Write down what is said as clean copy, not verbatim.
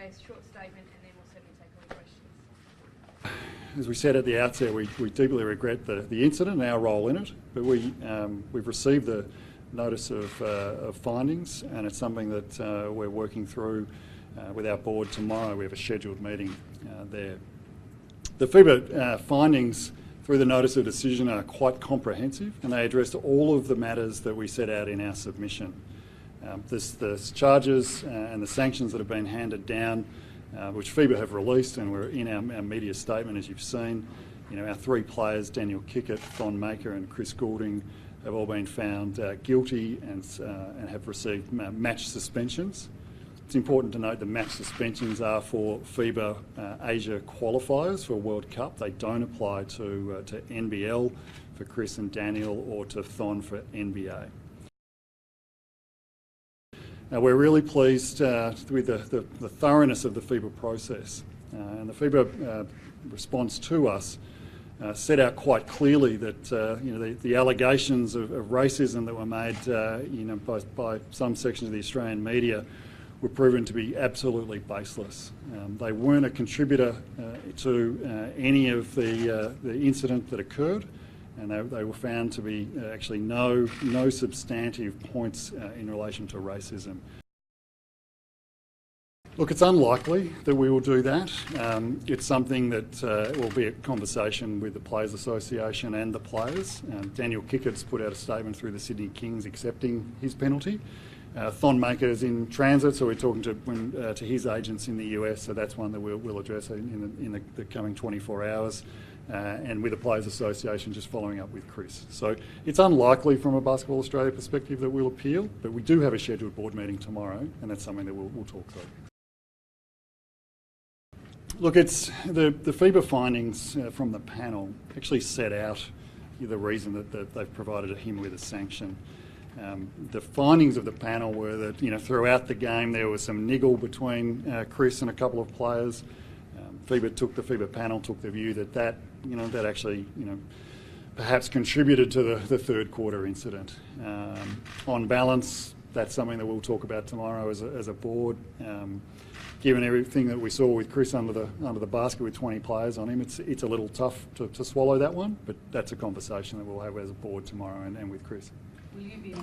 say a short statement and then we'll certainly take all questions. As we said at the outset, we deeply regret the incident and our role in it, but we've received the notice of findings, and it's something that we're working through with our board tomorrow. We have a scheduled meeting there. The FIBA findings through the notice of decision are quite comprehensive, and they address all of the matters that we set out in our submission. The charges and the sanctions that have been handed down, which FIBA have released, and we're in our media statement, as you've seen. You know, our three players, Daniel Kickett, Thon Maker and Chris Goulding, have all been found guilty and have received match suspensions. It's important to note the match suspensions are for FIBA Asia qualifiers for World Cup. They don't apply to NBL for Chris and Daniel or to Thon for NBA. Now, we're really pleased with the thoroughness of the FIBA process, and the FIBA response to us set out quite clearly that the allegations of racism that were made by some sections of the Australian media were proven to be absolutely baseless. They weren't a contributor to any of the incident that occurred, and they were found to be actually no substantive points in relation to racism. Look, it's unlikely that we will do that. It's something that will be a conversation with the Players Association and the players. Daniel Kickett's put out a statement through the Sydney Kings accepting his penalty. Thon Maker is in transit, so we're talking to his agents in the US, so that's one that we'll address in the coming 24 hours. And with the Players Association just following up with Chris. So it's unlikely from a Basketball Australia perspective that we'll appeal, but we do have a scheduled board meeting tomorrow, and that's something that we'll talk through. Look, it's the FIBA findings from the panel actually set out the reason that they've provided him with a sanction. The findings of the panel were that throughout the game there was some niggle between Chris and a couple of players. The FIBA panel took the view that actually perhaps contributed to the third quarter incident. On balance, that's something that we'll talk about tomorrow as a board. Given everything that we saw with Chris under the basket with 20 players on him, it's a little tough to swallow that one, but that's a conversation that we'll have as a board tomorrow and with Chris. Will you be